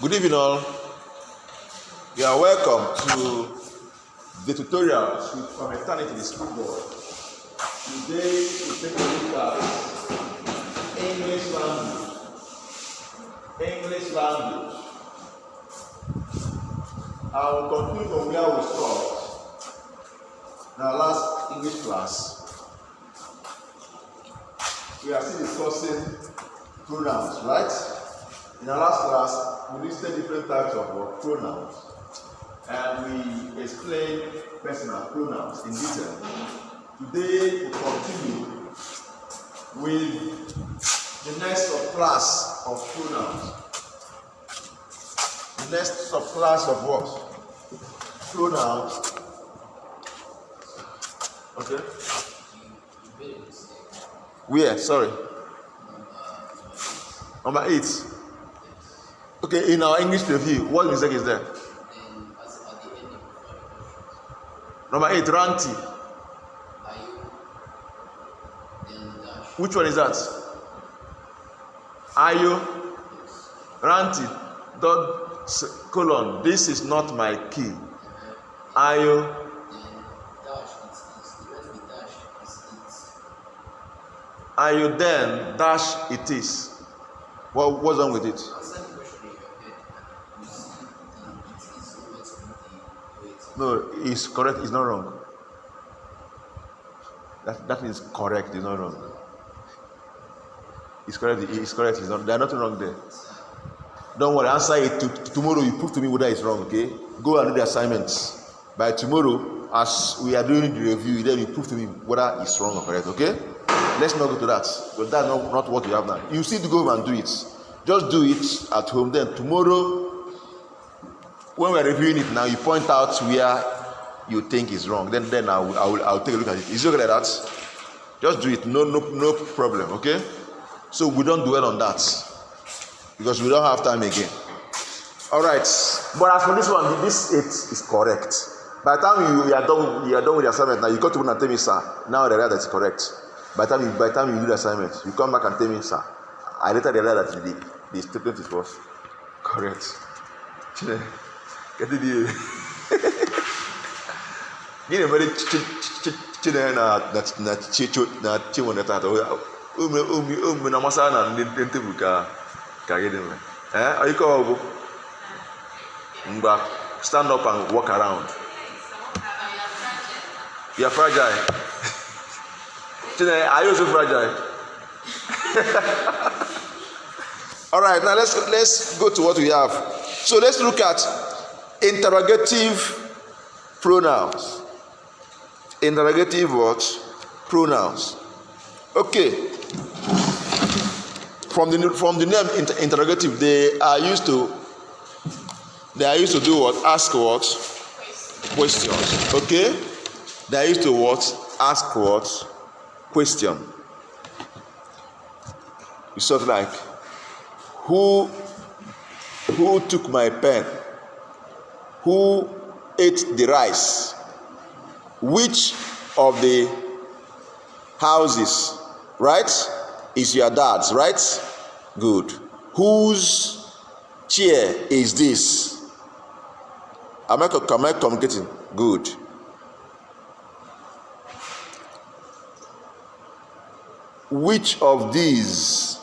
Good evening all. You are welcome to the tutorial from Eternity the School Board. Today we take a look at English language. English language. I will continue from where we stopped in our last English class. We are still discussing pronouns, right? In our last class, we listed different types of pronouns, and we explained personal pronouns in detail. Today, we continue with the next subclass of pronouns. The next subclass of what? Pronouns. Okay. Where? Sorry. Number 8. Okay, in our English review, what mistake is there? Number 8, ranty. Which one is that? Are you? Ranty. Dot colon. This is not my key. Are you? Are you then? Dash it is. What's wrong with it? No, it's correct, it's not wrong. That is correct, it's not wrong. It's correct, it's not. There's nothing wrong there. Don't worry, answer it tomorrow. You prove to me whether it's wrong, okay? Go and do the assignments. By tomorrow, as we are doing the review, then you prove to me whether it's wrong or correct, okay? Let's not go to that, because that's not what you have now. You still go home and do it. Just do it at home, then tomorrow, when we're reviewing it now, you point out where you think is wrong. Then I'll take a look at it. Is it okay like that? Just do it. No problem. Okay. So we don't dwell on that because we don't have time again. All right. But as for this one, this 8 is correct. By the time you are done with the assignment, now you got to tell me, sir. Now I realize that's correct. By the time you do the assignment, you come back and tell me, sir. I later realized that the statement was correct. Gini mere Chineke na Chinwe tata ume na masa na ndị ntebụ ka gịnị mere ayiko ọgụ mgba stand up and walk around. You are fragile. Chineke, are you also fragile? All right, now let's go to what we have. So let's look at interrogative pronouns. Interrogative what? Pronouns. Okay. From the name interrogative, they are used to do what? Ask what? Questions. Okay? They are used to what? Ask what? Question. It's sort of like, who took my pen? Who ate the rice? Which of the houses, right, is your dad's, right? Good. Whose chair is this? Am I communicating? Good. Which of these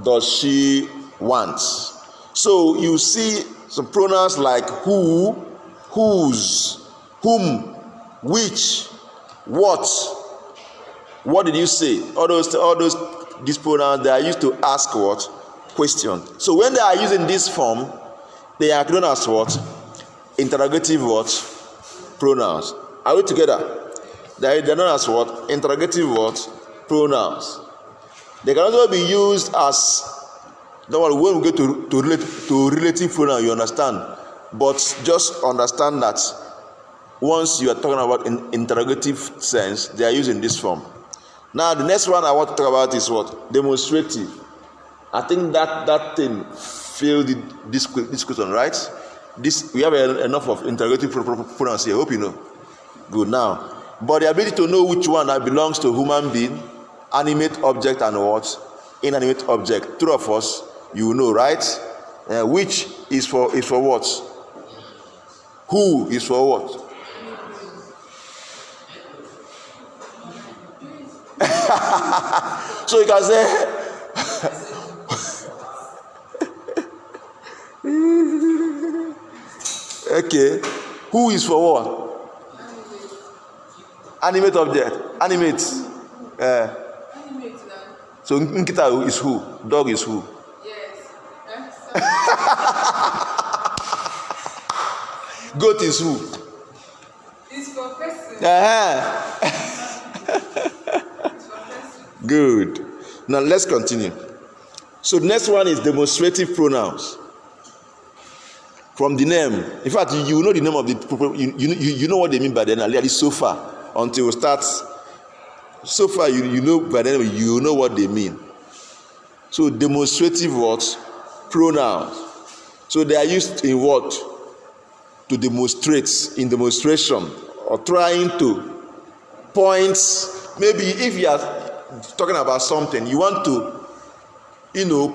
does she want? So you see some pronouns like who, whose, whom, which, what. What did you say? All these pronouns, they are used to ask what? Question. So when they are using this form, they are known as what? Interrogative what? Pronouns. Are we together? They are known as what? Interrogative what? Pronouns. They can also be used as, don't worry, when we get to relative pronoun, you understand. But just understand that once you are talking about in interrogative sense, they are used in this form. Now, the next one I want to talk about is what? Demonstrative. I think that thing failed this question, right? We have enough of interrogative pronouns here. I hope you know. Good. Now, but the ability to know which one that belongs to human being, animate object, and what? Inanimate object. True of us, you know, right? Which is for what? Who is for what? So you can say okay, who is for what? Animate object. Animate. So nkita is who? Dog is who? Yes. Goat is who? It's for person. Good. Now let's continue. So the next one is demonstrative pronouns. From the name, in fact, you know the name of the you know what they mean by the name, at least so far, until we start. So far, you know by the name, you know what they mean. So demonstrative what? Pronouns. So they are used in what? To demonstrate, in demonstration, or trying to point. Maybe if you are talking about something, you want to,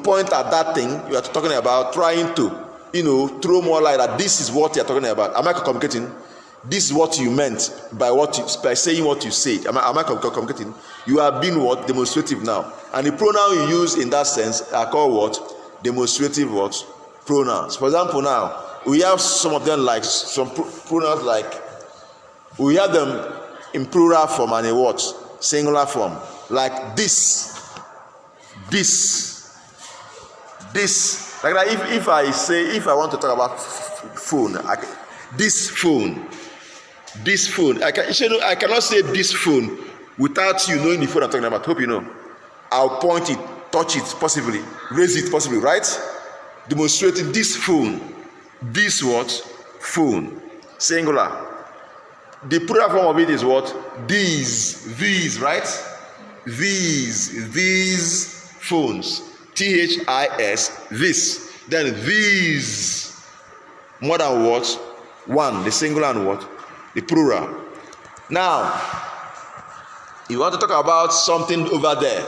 point at that thing you are talking about, trying to, throw more light that this is what you are talking about. Am I communicating? This is what you meant by by saying what you said. Am I communicating? You are being what? Demonstrative now. And the pronoun you use in that sense are called what? Demonstrative what? Pronouns. For example, now we have some of them like some pronouns like we have them in plural form and in what? Singular form. Like this. Like that, if I want to talk about phone, this phone, I cannot say this phone without you knowing the phone I'm talking about. Hope you know. I'll point it, touch it, possibly raise it, possibly, right? Demonstrating this phone. This what? Phone. Singular. The plural form of it is what? These, right? These phones. THIS, this. Then these. More than what? One. The singular and what? The plural. Now, you want to talk about something over there.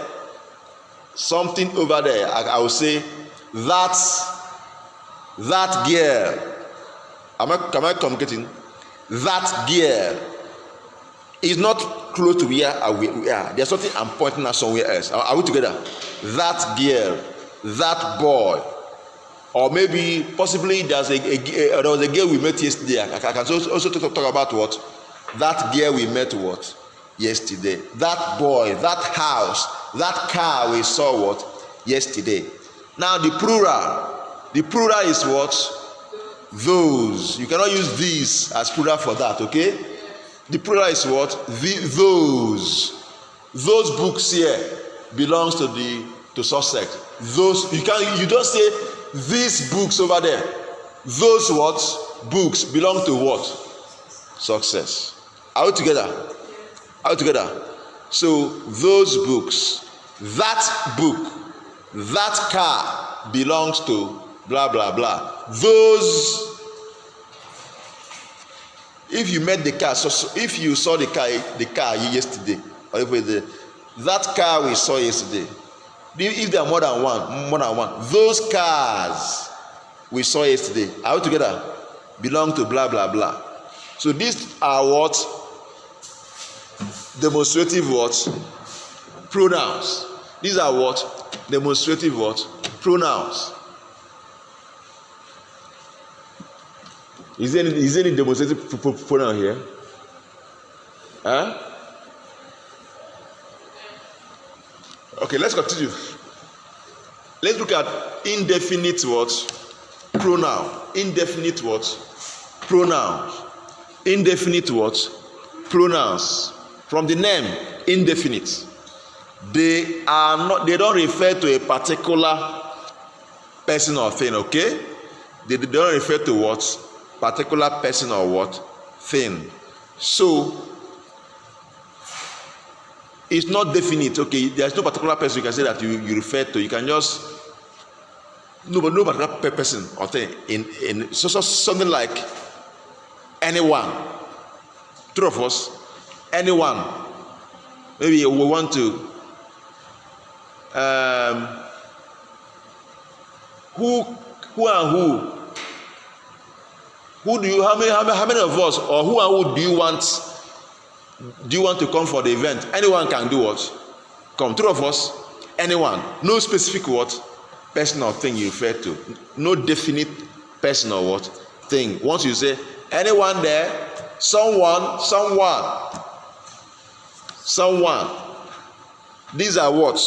Something over there. I will say that girl. Am I communicating? That girl is not close to where we are. There's something I'm pointing at somewhere else. Are we together? That girl, that boy, or maybe possibly there was a girl we met yesterday. I can also talk about what? That girl we met what? Yesterday. That boy, that house, that car we saw what? Yesterday. Now the plural is what? Those. You cannot use these as plural for that, okay? The plural is what? Those books here belongs to subject. Those you don't say these books over there. Those what? Books belong to what? Success. Are we together? So those books, that book, that car belongs to blah blah blah. Those. If you met the car, so if you saw the car yesterday, or if that car we saw yesterday, if there are more than one, those cars we saw yesterday, are we together? Belong to blah blah blah. So these are what? Demonstrative what? Pronouns. These are what? Demonstrative what? Pronouns. Is there any demonstrative pronoun here? Huh? Okay, let's continue. Let's look at indefinite what? Pronoun. Indefinite what? Pronouns. Indefinite what? Pronouns. From the name indefinite. They don't refer to a particular person or thing, okay? They don't refer to what? Particular person or what? Thing. So it's not definite, okay? There's no particular person you can say that you refer to. You can just no particular person or thing in so something like anyone. Two of us, anyone. Maybe we want to who Who and who? Who do you? How many of us, or who and who do you want? Do you want to come for the event? Anyone can do what? Come. 3 of us. Anyone. No specific what? Person or thing you refer to. No definite person or what? Thing. Once you say anyone there, someone. These are what?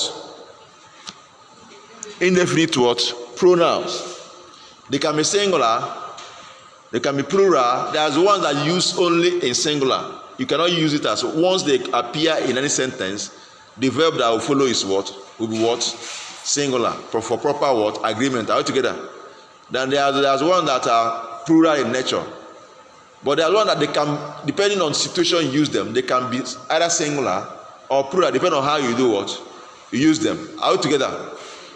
Indefinite what? Pronouns. They can be singular, they can be plural. There's ones that use only in singular. You cannot use it as once they appear in any sentence, the verb that will follow is what? Will be what? Singular. For proper what? Agreement. Are we together? Then there's one that are plural in nature. But there's one that they can, depending on situation you use them, they can be either singular or plural, depending on how you do what? You use them. Are we together?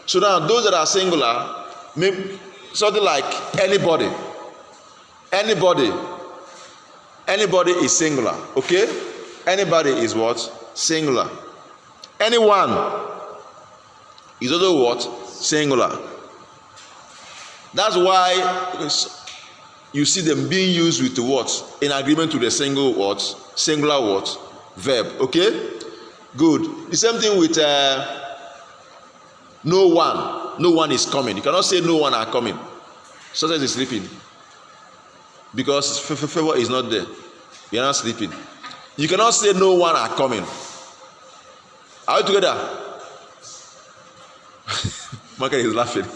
So now those that are singular, maybe something like anybody is singular. Okay, anybody is what? Singular. Anyone is also what? Singular. That's why you see them being used with what? In agreement to the single what? Singular what? Verb. Okay, good. The same thing with no one is coming. You cannot say no one are coming. Success is sleeping because favor is not there. You are not sleeping. You cannot say no one are coming. Are we together? Michael is laughing.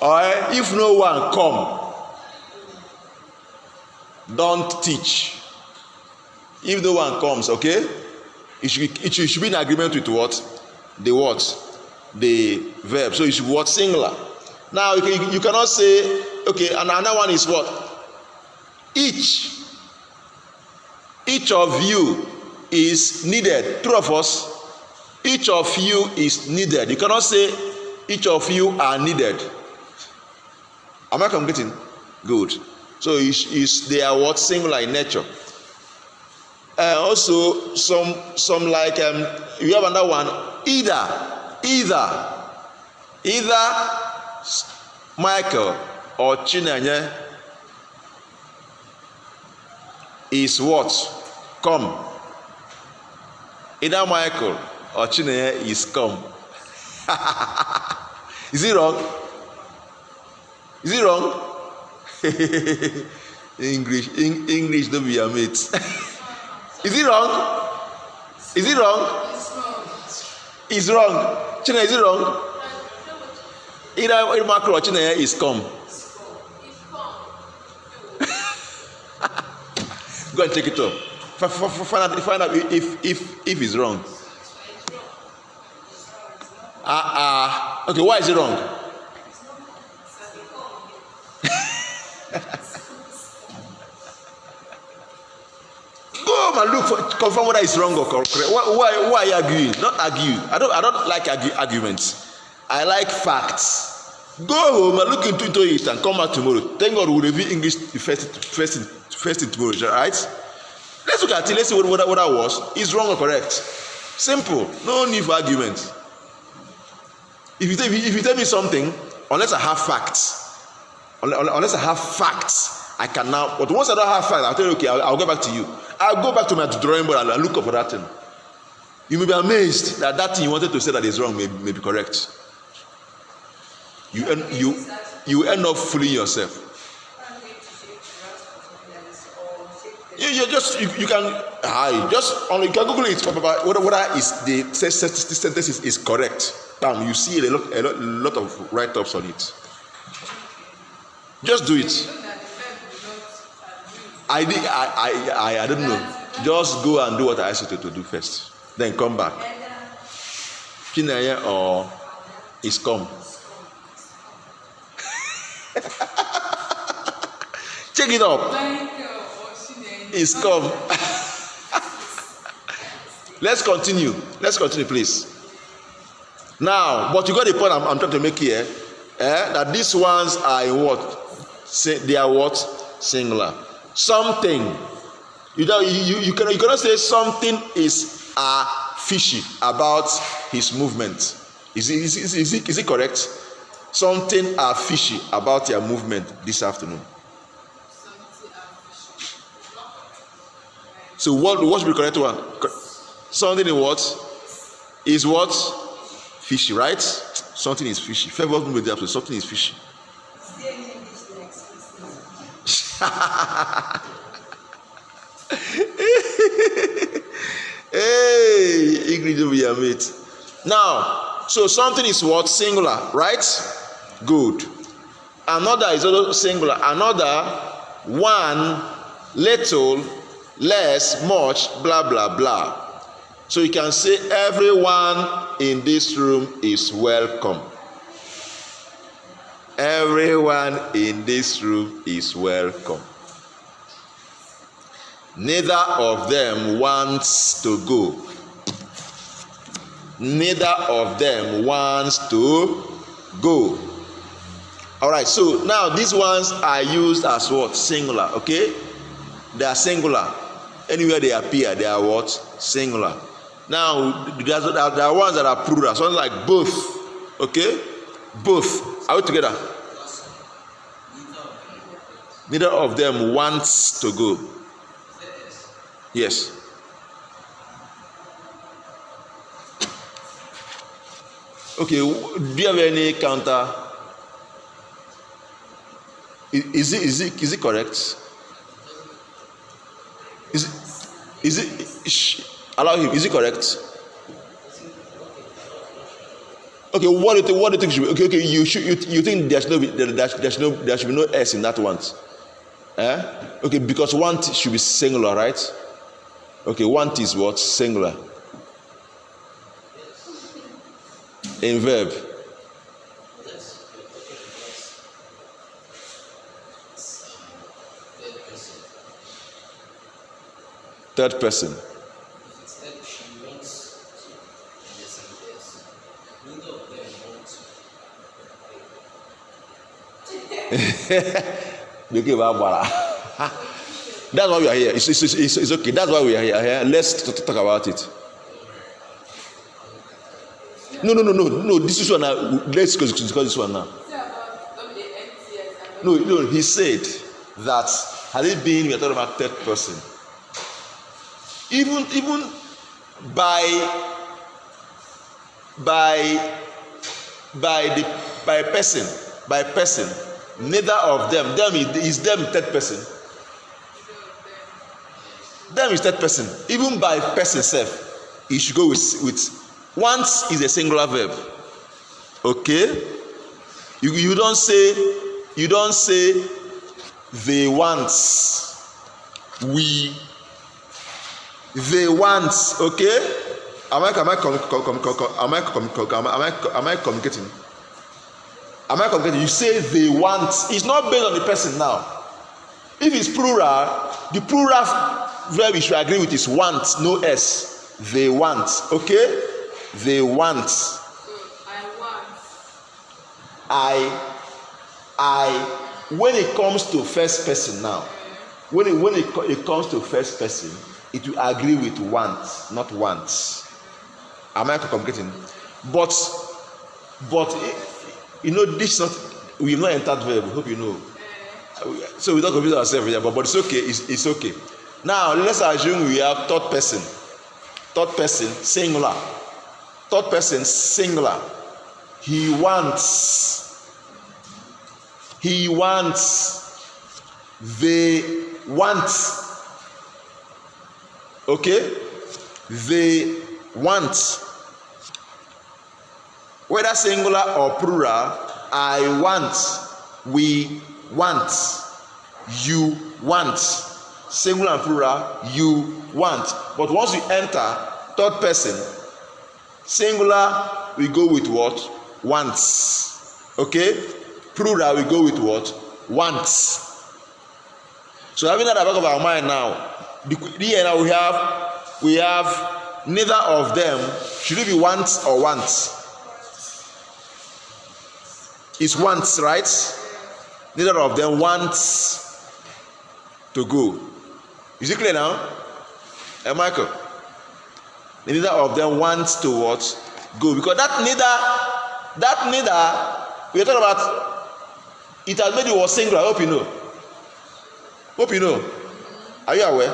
Alright, if no one come, don't teach. If no one comes, okay, it should be in agreement with what? The what? The verb. So it should be what? Singular. Now you cannot say, okay, and another one is what? Each of you is needed. 2 of us. Each of you is needed. You cannot say each of you are needed. Am I completing? Good. So they are what? Singular in nature. Also some like you have another one. Either Michael or Chinenye is what? Come. Either Michael or Chinenye is come. Is it wrong? Is it wrong? English don't be your mate. Is it wrong? Is it wrong? It's wrong. Chinenye, is it wrong? Either Michael or Chinenye is come. Go and check it up. Find out if it's wrong. Okay, why is it wrong? Go and look for confirm whether it's wrong or correct. Why are you arguing? Not argue. I don't like arguments. I like facts. Go home and look into it and come back tomorrow. Thank God we'll review English first in tomorrow, right? Let's look at it. Let's see what that was. Is wrong or correct? Simple. No need for argument. If you tell me something, unless I have facts, I can now. But once I don't have facts, I'll tell you, okay, I'll get back to you. I'll go back to my drawing board and I'll look up for that thing. You may be amazed that thing you wanted to say that is wrong may be correct. You end up fooling yourself. You can Google it. Whether is the sentence is correct. Bam, you see a lot of write-ups on it. Just do it. I don't know. Just go and do what I asked you to do first. Then come back. Chinenye or is come. Check it up. Is come. Let's continue, please. Now, but you got the point I'm trying to make here. That these ones are in what? They are what? Singular. Something. You cannot say something is fishy about his movement. Is it correct? Something are fishy about your movement this afternoon. So what should be the correct one? Something in what? Is what? Fishy, right? Something is fishy. Favor me with the episode. Something is fishy. Hey, Ingrid will be your mate. Now, so something is what? Singular, right? Good. Another is also singular. Another, one, little, less, much, blah, blah, blah. So you can say everyone in this room is welcome. Everyone in this room is welcome. Neither of them wants to go. Neither of them wants to go. All right, so now these ones are used as what? Singular, okay? They are singular. Anywhere they appear, they are what? Singular. Now, there are ones that are plural, something like both, okay? Both. Are we together? Neither of them wants to go. Yes. Okay, do you have any counter? Is it correct? Is it allow him? Is it correct? Okay, what do you think should be? Okay, you think there should be no s in that one? Okay, because want should be singular, right? Okay, want is what? Singular. In verb. Third person. That's why we are here. It's okay. That's why we are here. Let's talk about it. No. This is one now. Let's discuss this one now. No. He said that had it been we are talking about third person. Even by person, neither of them is them third person. Them is third person. Even by person self, you should go with once is a singular verb. Okay? You don't say they want, they want. Okay? Am I communicating? Am I communicating? You say they want. It's not based on the person now. If it's plural, the plural verb you should agree with is want, no s. They want. Okay? They want. So I want. I when it comes to first person now, when it comes to first person, it will agree with want, not wants. Am I communicating? But this not, we have not entered verb. Hope you know. So we don't confuse ourselves here, but it's okay. It's okay. Now let's assume we have third person singular. Third person singular. He wants. They want. Okay? They want. Whether singular or plural, I want, we want, you want. Singular and plural, you want. But once you enter third person, singular, we go with what? Wants. Okay? Plural, we go with what? Wants. So having that at the back of our mind now, here now we have neither of them. Should it be wants or wants? It's wants, right? Neither of them wants to go. Is it clear now? Michael? Neither of them wants to what? Go, because that neither we are talking about, it has made the word singular. I hope you know. Are you aware?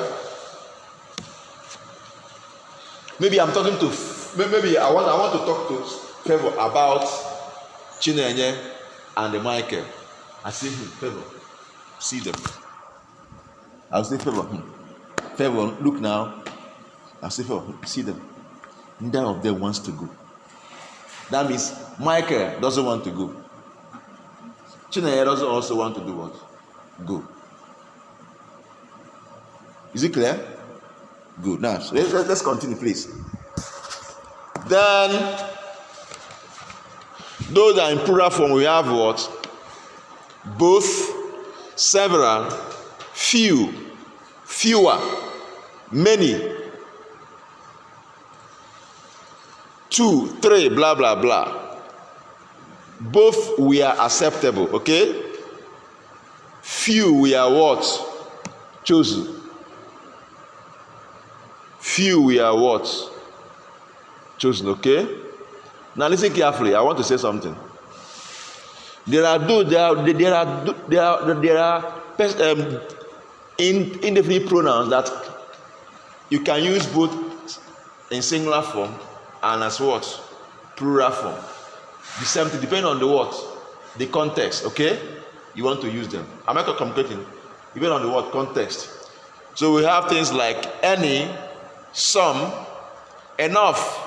Maybe I'm talking to, maybe I want to talk to Favor about Chinenye and Michael. I say, Favor, see them. I'll say, Favor, look now. I'll say, Favor, see them. Neither of them wants to go. That means Michael doesn't want to go. Chinenye doesn't also want to do what? Go. Is it clear? Good. Now, so let's continue, please. Then, those that in plural form, we have what? Both, several, few, fewer, many, 2, 3, blah, blah, blah. Both we are acceptable, okay? Few we are what? Chosen. Few we are what? Chosen, okay? Now listen carefully. I want to say something. There are indefinite pronouns that you can use both in singular form and as what? Plural form. The same thing, depending on the what? The context, okay? You want to use them. I'm not complicating. Depending on the what? Context. So we have things like any, some, enough,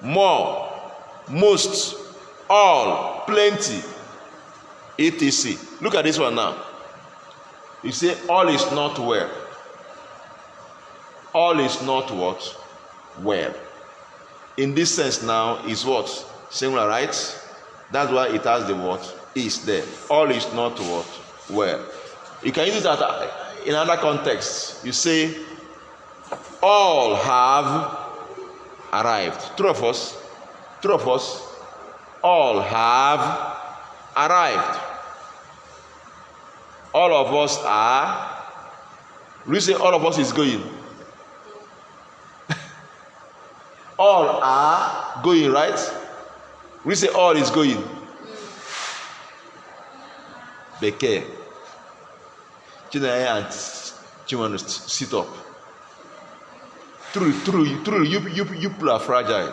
more, most, all, plenty, etc. Look at this one now. You say all is not well. All is not what? Well. In this sense now is what? Singular, right? That's why it has the what? Is there. All is not what? Well. You can use it in another context. You say all have arrived. True of us. All have arrived. All of us are. We say all of us is going. All are going, right? We say all is going. Beke. Chinaya and Chimano sit up. Truly, you people are fragile.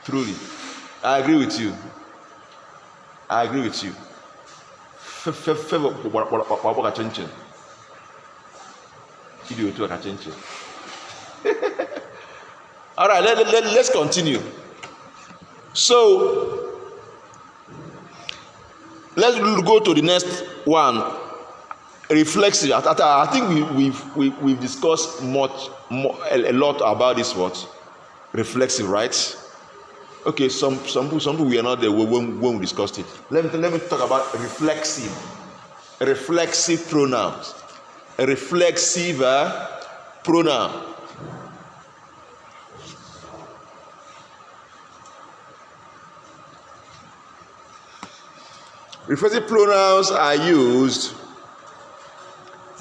Truly. I agree with you. All right, let's continue. So, let's go to the next one. Reflexive. I think we've discussed a lot about this word. Reflexive, right? Okay, some people we are not there when we discussed it. Let me talk about reflexive pronouns. A reflexive pronoun. Reflexive pronouns are used.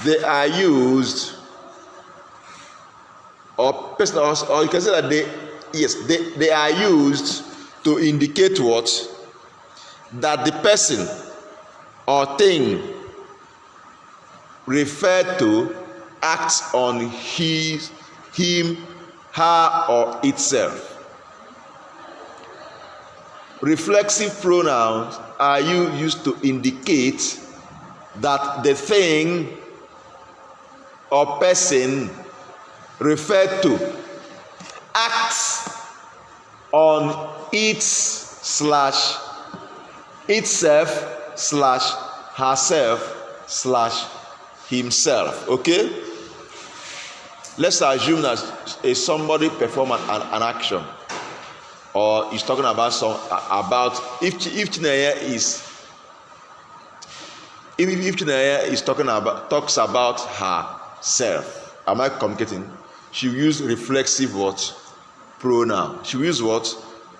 They are used, or you can say that they are used to indicate what? That the person or thing referred to acts on him, her, or itself. Reflexive pronouns are used to indicate that the thing or person referred to acts on itself/herself/himself. Okay? Let's assume that somebody perform an action, or is talking about if Chinaya is talks about herself. Am I communicating? She will use reflexive what? Pronoun. She will use what?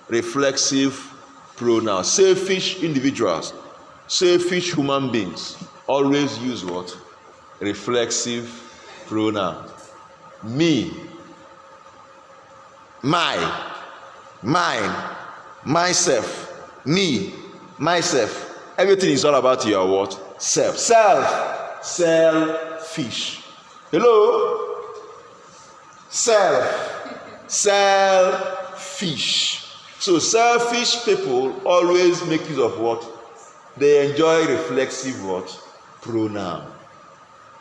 Reflexive pronoun. Selfish individuals, selfish human beings always use what? Reflexive pronoun. Me, my, mine, myself, me, myself. Everything is all about your what? Self. Selfish. Hello? Selfish. So selfish people always make use of what? They enjoy reflexive what? Pronoun.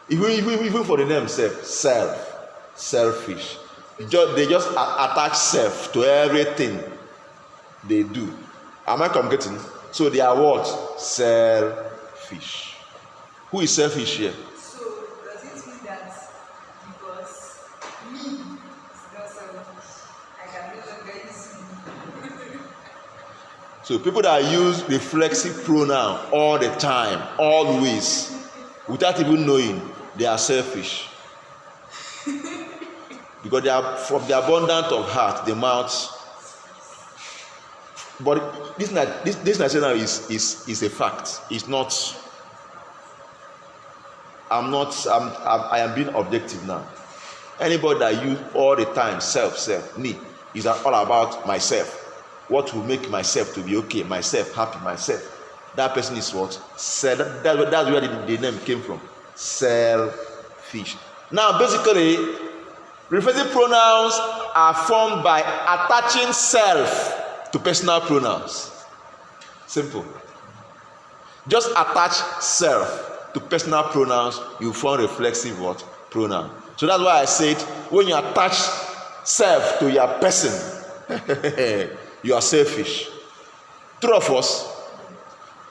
Even for the name selfish. They just attach self to everything they do. Am I communicating? So they are what? Selfish. Who is selfish here? So does it mean that because me is not selfish, I can no longer use me? So people that use reflexive pronoun all the time, always, without even knowing, they are selfish. Because they are from the abundance of heart, the mouth. But this now is a fact. It's not. I am being objective now. Anybody that use all the time self, me, is all about myself. What will make myself to be okay, myself happy, myself. That person is what? That's where the name came from. Selfish. Now, basically, reflexive pronouns are formed by attaching self to personal pronouns. Simple. Just attach self to personal pronouns, you form reflexive what? Pronoun. So that's why I said when you attach self to your person, you are selfish. True of us,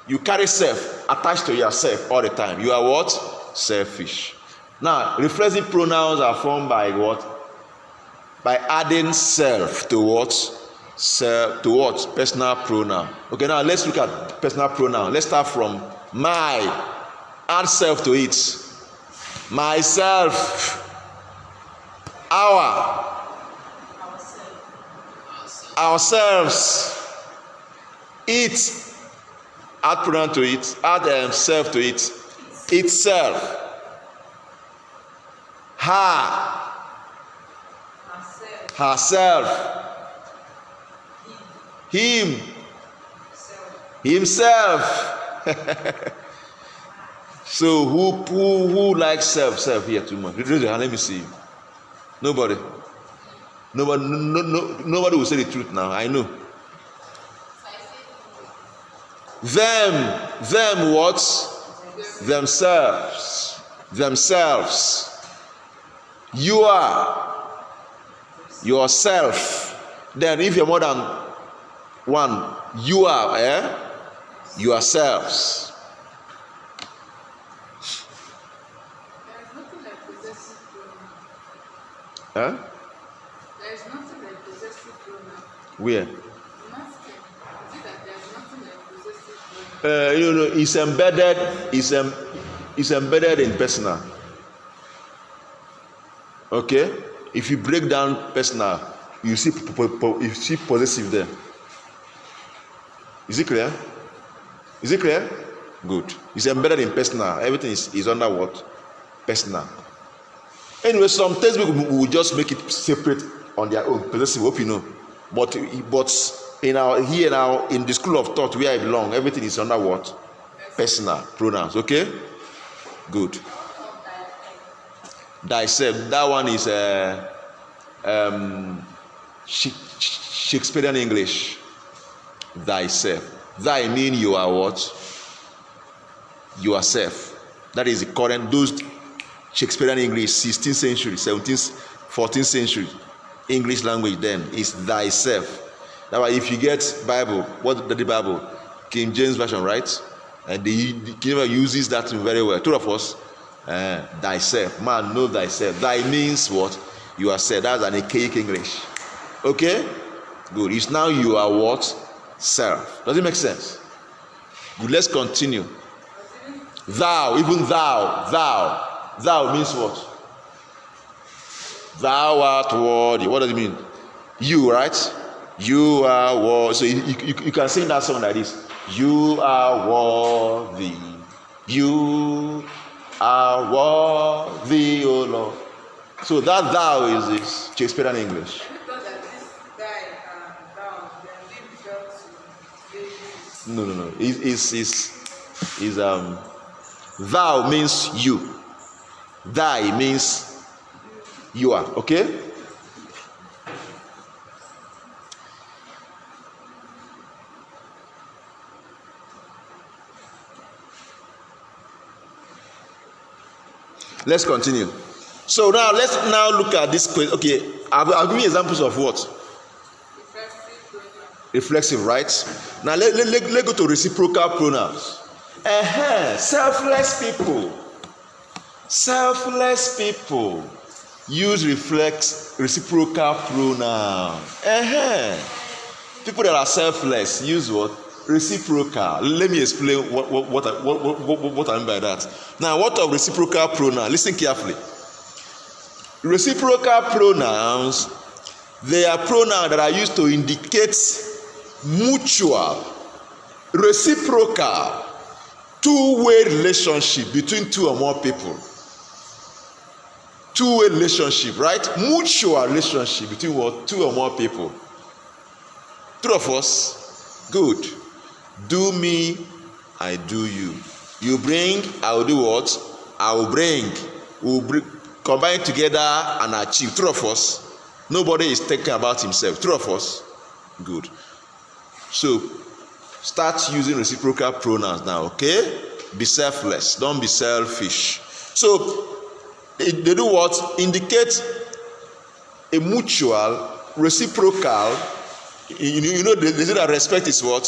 you carry self attached to yourself all the time. You are what? Selfish. Now, reflexive pronouns are formed by what? By adding self to what? Self to what? Personal pronoun. Okay, now let's look at personal pronoun. Let's start from my. Add self to it. Myself. Our. Ourselves. It. Add pronoun to it. Add self to it. Itself. Her. Herself. Him. Himself. So who likes self here too much? Raise your hand, let me see. Nobody. Nobody will say the truth now. I know. Them what? Themselves. You are yourself. Then if you're more than one, you are yourselves. There is nothing like possessive pronoun. Where? I'm asking. Is it that there is nothing like possessive pronoun? It's embedded in personal. Okay? If you break down personal, you see possessive there. Is it clear? Good. It's embedded in personal. Everything is under what? Personal. Anyway, some textbooks will just make it separate on their own. Possessive, hope you know. But in the school of thought where I belong, everything is under what? Personal pronouns. Okay? Good. Thyself. That one is Shakespearean English. Thyself. Thy mean you are what? Yourself. That is the current, those Shakespearean English, 16th century, 17th, 14th century English language then is thyself. That's why if you get Bible, what the Bible? King James Version, right? And the King uses that very well. Two of us, thyself. Man, know thyself. Thy means what? You are said. That's an archaic English. Okay? Good. It's now you are what? Self. Does it make sense? Good. Let's continue. Thou, even thou. Thou means what? Thou art worthy. What does it mean? You, right? You are worthy. So you can sing that song like this. You are worthy. You are worthy, O Lord. So that thou is this Shakespearean English. No. Thou means you. Thy means you are. Okay? Let's continue. So now let's look at this question. Okay, I'll give you examples of what? Reflexive, right? Now let's go to reciprocal pronouns. Selfless people use reciprocal pronoun. People that are selfless use what? Reciprocal. Let me explain what I mean by that. Now, what of reciprocal pronoun? Listen carefully. Reciprocal pronouns, they are pronouns that are used to indicate mutual, reciprocal, two-way relationship between two or more people. Two-way relationship, right? Mutual relationship between what? Two or more people. True of us? Good. Do me, I do you. You bring, I will do what? I will bring. We will combine together and achieve. True of us? Nobody is thinking about himself. True of us? Good. So, start using reciprocal pronouns now, okay? Be selfless. Don't be selfish. So, they do what? Indicate a mutual, reciprocal. You know, they say that respect is what?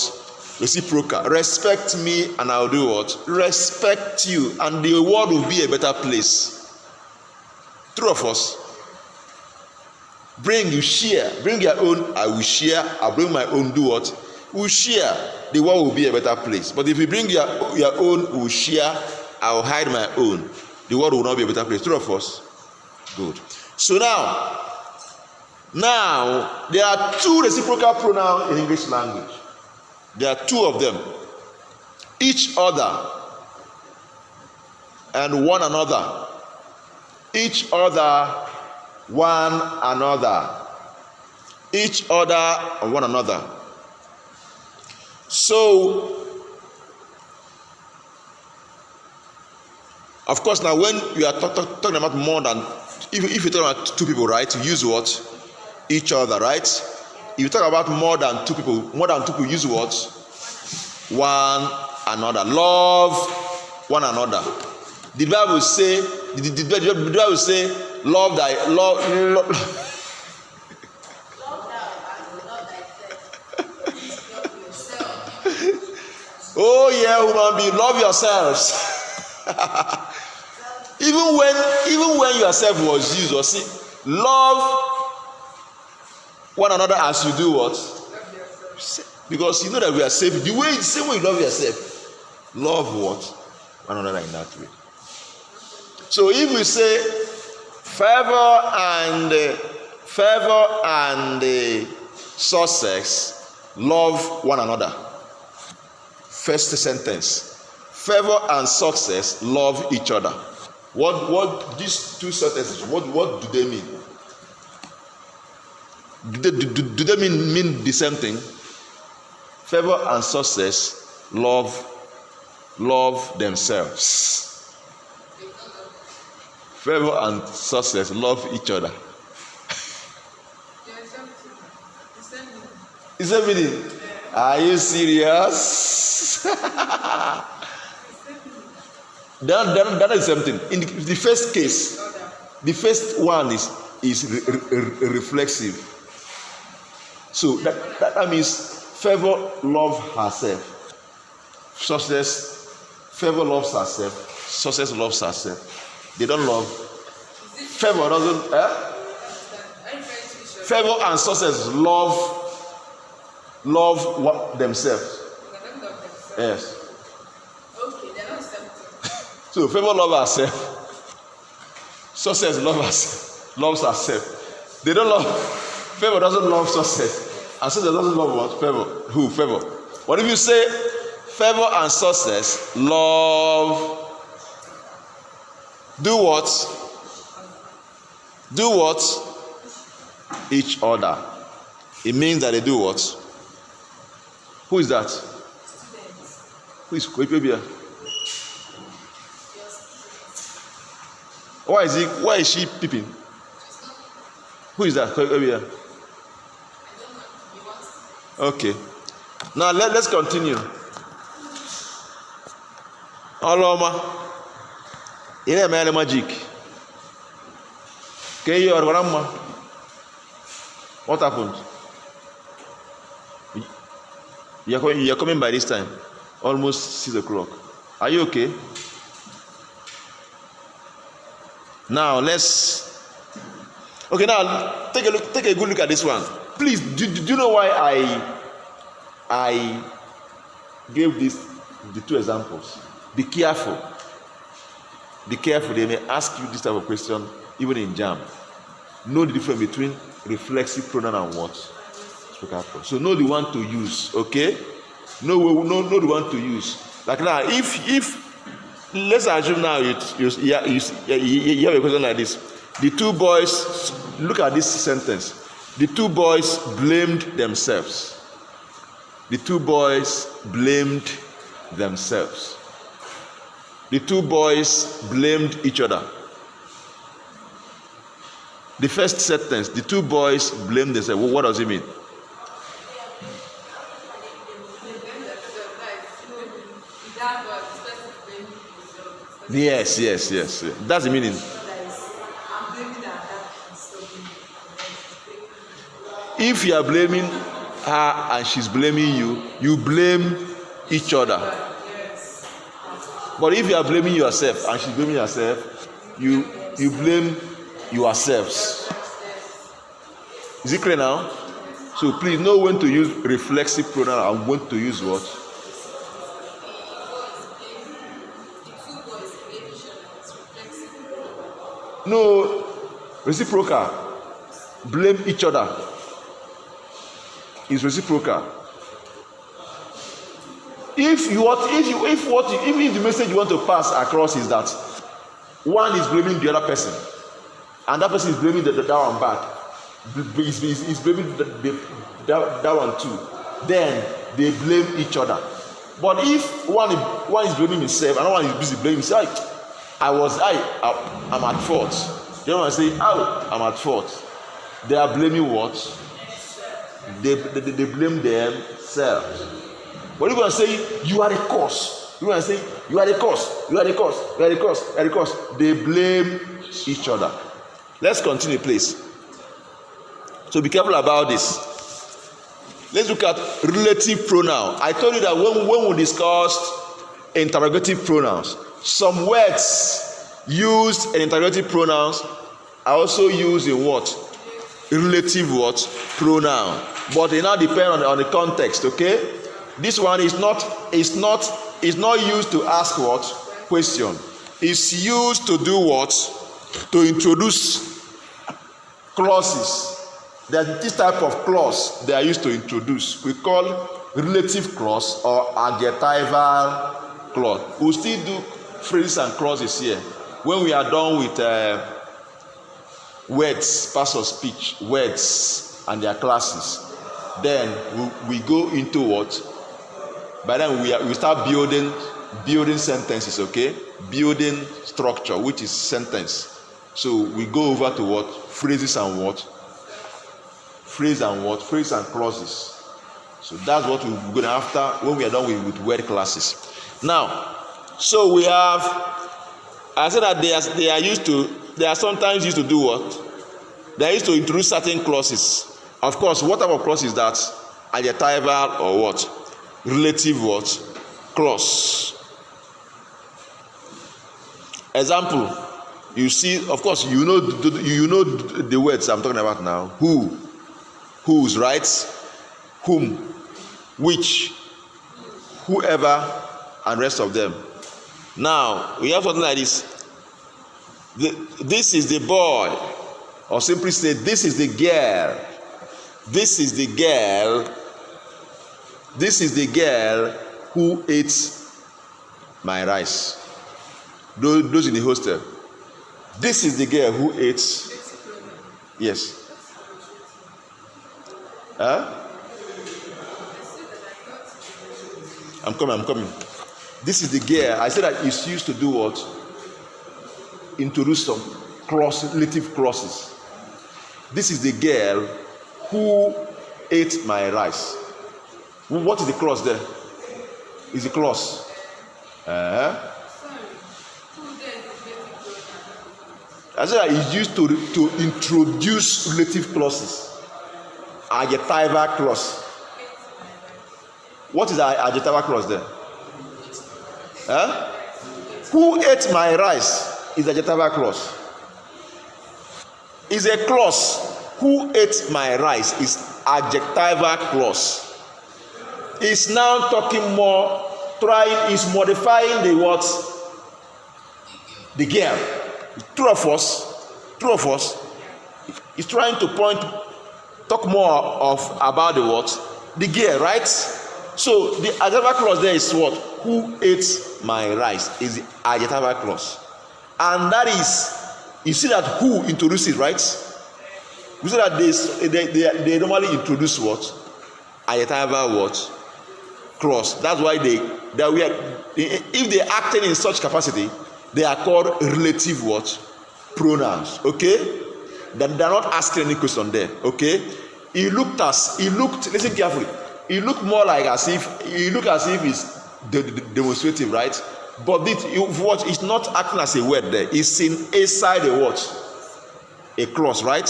Reciprocal. Respect me and I'll do what? Respect you, and the world will be a better place. True of us? Bring, you share. Bring your own, I will share. I'll bring my own, do what? We'll share. The world will be a better place. But if you bring your own, we'll share. I'll hide my own. The world will not be a better place. True of us? Good. So now there are two reciprocal pronouns in English language. There are two of them. Each other and one another. Each other, one another. Each other and one another. So, of course, now when you are talking about more than, if you talk about two people, right, you use what? Each other, right? If you talk about more than two people use what? One another. Love one another. The Bible say, the Bible say, love thy love. Oh yeah, human being, love yourselves. even when yourself was used, or see, love one another as you do what? Because you know that we are saved. The same way you love yourself, love what? One another in that way. So if we say favor and success, love one another. First sentence. Favor and success love each other. What these two sentences, what do they mean? Do they mean the same thing? Favor and success love themselves. Favor and success love each other. Is that meaning? Are you serious? That is something. In the first case, the first one is reflexive. So that means favor love herself. Success, favor loves herself. Success loves herself. They don't love. Favor doesn't. Favor and success love what themselves. Yes. Okay, they're not something. So favor loves herself. Success loves herself. They don't love. Favor doesn't love success, and success doesn't love what? Favor. Who? Favor. What if you say favor and success love? Do what? Do what? Each other. It means that they do what? Who is that? Who is Kwebia? Why is she peeping? Who is that? Kwebia? Okay. Now let's continue. Aloma. Ile mele magic. Can you grandma? What happened? You're coming by this time. Almost 6 o'clock. Are you okay? Now okay, now take a good look at this one. Please, do you know why I gave the two examples? Be careful. Be careful. They may ask you this type of question even in JAM. Know the difference between reflexive pronoun and what? Spoken pronoun. So know the one to use, okay? Know the one to use. Like now, if let's assume now you have a question like this. The two boys, look at this sentence. The two boys blamed themselves. The two boys blamed themselves. The two boys blamed each other. The first sentence, the two boys blamed themselves. What does it mean? Yes. That's the meaning. If you are blaming her and she's blaming you, you blame each other. But if you are blaming yourself and she's blaming herself, you blame yourselves. Is it clear now? So please know when to use reflexive pronoun and when to use what? No, reciprocal. Blame each other. Is reciprocal. If the message you want to pass across is that one is blaming the other person, and that person is blaming that one back, is blaming that one too, then they blame each other. But if one is blaming himself, and one is busy blaming himself, I'm at fault. The other one say, I'm at fault. They are blaming what? They blame themselves. But you can say you are the cause. You can say you are the cause. You are the cause. You are the cause. You are the cause. They blame each other. Let's continue, please. So be careful about this. Let's look at relative pronoun. I told you that when we discussed interrogative pronouns, some words used in interrogative pronouns are also used in what? Relative what? Pronoun. But they now depend on the context, okay? This one is not used to ask what? Question. It's used to do what? To introduce clauses. There's this type of clause they are used to introduce. We call relative clause or adjectival clause. We'll still do phrases and clauses here. When we are done with words, parts of speech, words and their classes, then we go into what? By then we start building sentences, okay? Building structure, which is sentence. So we go over to what? Phrases and what? Phrase and what? Phrase and clauses. So that's what we're going after when we are done with word classes. Now, so we have, I said that they are sometimes used to do what? They are used to introduce certain clauses. Of course, what type of clause is that? Adjectival or what? Relative what? Clause. Example, you see, of course, you know the words I'm talking about now. Who, whose, right? Whom, which, whoever, and rest of them. Now we have something like this. This is the boy, or simply say this is the girl. This is the girl. This is the girl who ate my rice. Those in the hostel. This is the girl who ate. Yes. Huh? I'm coming. This is the girl. I said that it's used to do what? Introduce some relative clauses. This is the girl who ate my rice. What is the clause there? Is the clause? I said that it's used to introduce relative clauses. Adjectival clause. What is the adjectival clause there? Who ate my rice is adjectival clause. Is a clause. Who ate my rice is adjectival clause. Is now talking more, is modifying the what? The girl. True of us. Is trying to talk more about the what? The girl, right? So the adjectival clause there is what? Who ate my rice is the adjectival clause. And that is, you see that who introduces, right? You see that they normally introduce what? Adjectival what? Clause. That's why if they acted in such capacity, they are called relative what? Pronouns. Okay? They're not asking any question there. Okay? Listen carefully. It looked more like as if it's demonstrative, right? But it's not acting as a word there. It's inside a what? A clause, right?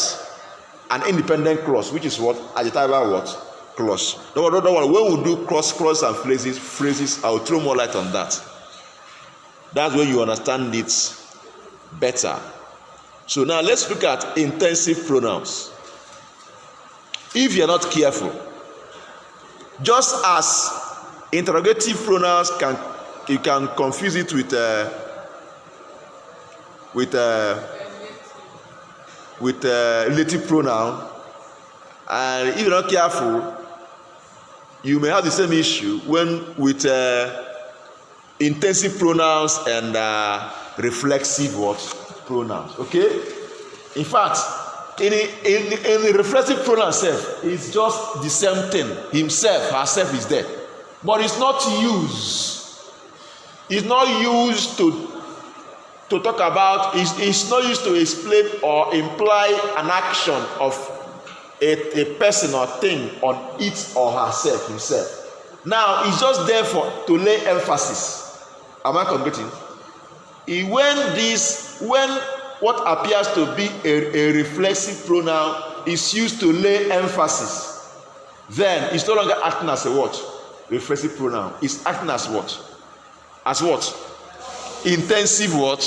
An independent clause, which is what? Adjectival what? Clause. Don't worry. When we do clause and phrases, I will throw more light on that. That's when you understand it better. So now let's look at intensive pronouns. If you're not careful, just as interrogative pronouns you can confuse it with relative pronoun, and if you're not careful, you may have the same issue with intensive pronouns and reflexive what? Pronouns. Okay? In fact, in the reflexive pronoun self, it's just the same thing. Himself, herself is there. But it's not used. It's not used to talk about, it's not used to explain or imply an action of a person or thing on it or herself, himself. Now, it's just there to lay emphasis. Am I competing? When what appears to be a reflexive pronoun is used to lay emphasis, then it's no longer acting as a what? Reflexive pronoun. It's acting as what? As what? Intensive what?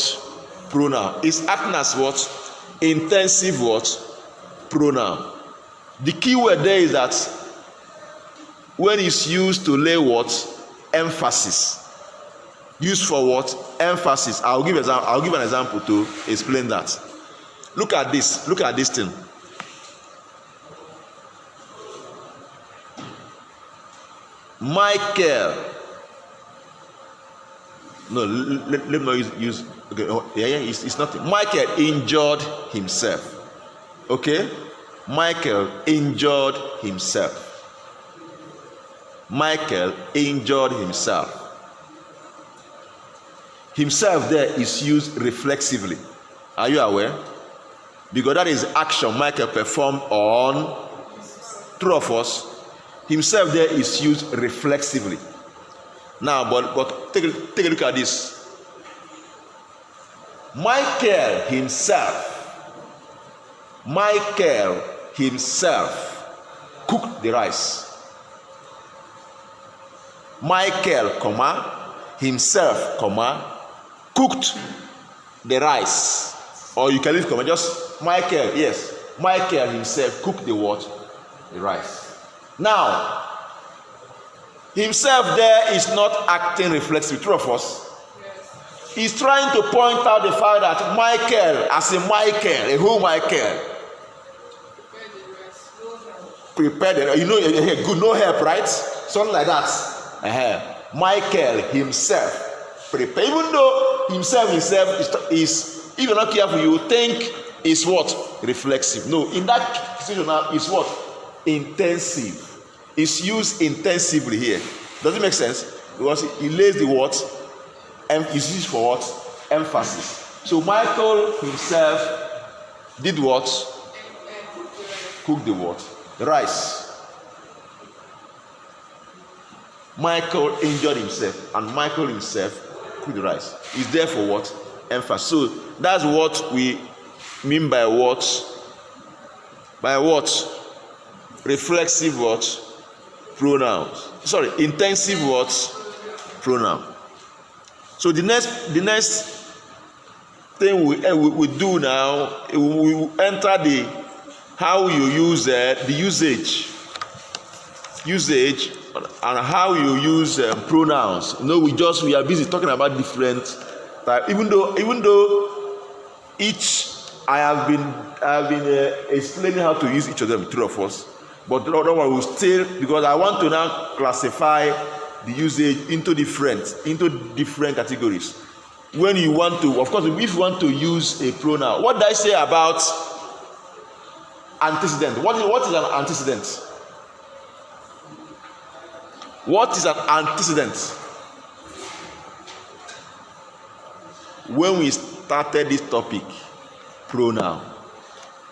Pronoun. It's acting as what? Intensive what? Pronoun. The key word there is that when it's used to lay what? Emphasis. Used for what? Emphasis. I'll give an example to explain that. Look at this thing. Michael. No, let me use. Okay, it's nothing. Michael injured himself. Okay? Michael injured himself. Michael injured himself. Himself there is used reflexively. Are you aware? Because that is action Michael performed on true of us. Himself there is used reflexively. Now, but take a look at this. Michael himself cooked the rice. Michael, himself, cooked the rice. Or you can leave just Michael, yes. Michael himself cooked the what? The rice. Now, himself there is not acting reflexively. True of us. He's trying to point out the fact that Michael, as a Michael, a whole Michael, prepared it. You know, good, no help, right? Something like that. Michael himself prepared. Even though himself is, if you're not careful, you think is what? Reflexive. No, in that situation now is what? Intensive. It's used intensively here. Does it make sense? because he lays the what? Uses for what? Emphasis. So Michael himself did what? Cooked the what? The rice. Michael injured himself, and Michael himself cooked the rice. He's there for what? Emphasis. So that's what we mean by what? By what? Reflexive what? Pronouns. Sorry, intensive what? Pronoun. So the next thing we do now, we enter the how you use the usage and how you use pronouns. You know, we are busy talking about different types. Even though each I have been explaining how to use each of them, three of us. But the other one will still, because I want to now classify the usage into different categories. When you want to, of course, if you want to use a pronoun, what did I say about antecedent? What is an antecedent? What is an antecedent? When we started this topic, pronoun,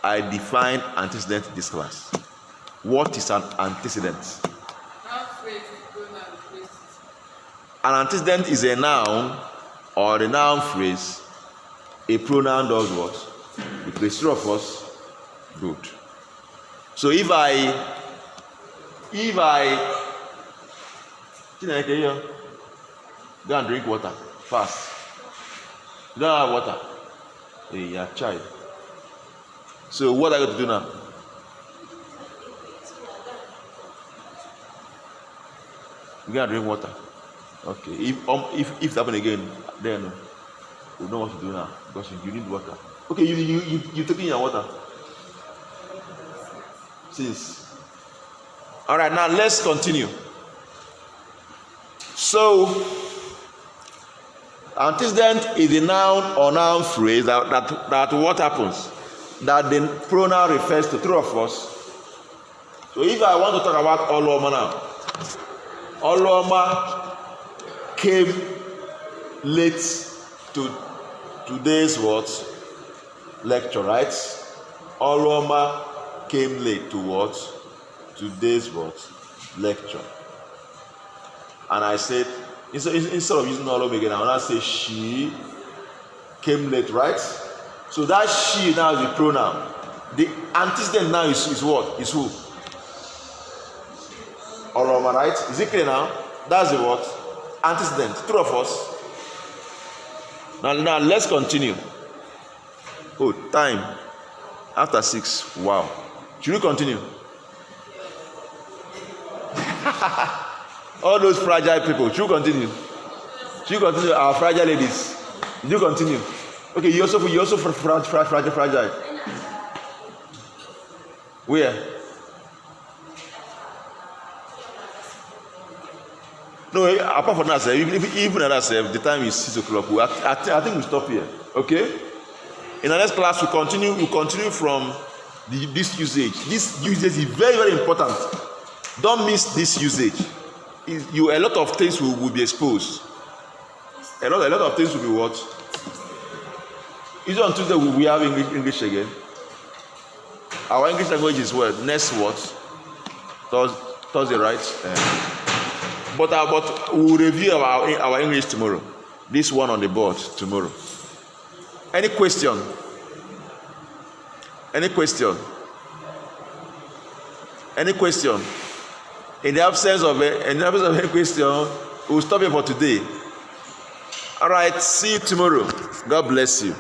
I defined antecedent in this class. What is an antecedent? An antecedent is a noun or a noun phrase. A pronoun does what? It plays three of us. Good. So if I go and drink water fast. You don't have water. Hey, you're a child. So what are you going to do now? You go and drink water. Okay. If it happen again, then you know what to do now because you need water. Okay, you taking your water. Since. All right, now let's continue. So, antecedent is a noun or noun phrase that what happens? That the pronoun refers to three of us. So if I want to talk about Oloma now, Oloma came late to today's what? Lecture, right? Oloma came late to what? Today's what? Lecture. And I said, instead of using Oloma again, I want to say she came late, right? So that she now is the pronoun. The antecedent now is what? Is who? Oloma, right? Is it clear now? That's the what? Antecedent. Three of us. Now let's continue. Oh, time. After 6. Wow. Should we continue? All those fragile people. Should we continue? Should we continue? Our fragile ladies. Should you continue? Okay, you also fragile. Where? No, apart from that, even at that, the time is 6 o'clock. I think we stop here. Okay? In the next class, we continue from this usage. This usage is very, very important. Don't miss this usage. A lot of things will be exposed. A lot of things will be what? Is it on Tuesday we have English again? Our English language is what? Next what? Thursday, right? But we'll review our English tomorrow. This one on the board tomorrow. Any question? Any question? Any question? In the absence of any question, we'll stop here for today. All right. See you tomorrow. God bless you.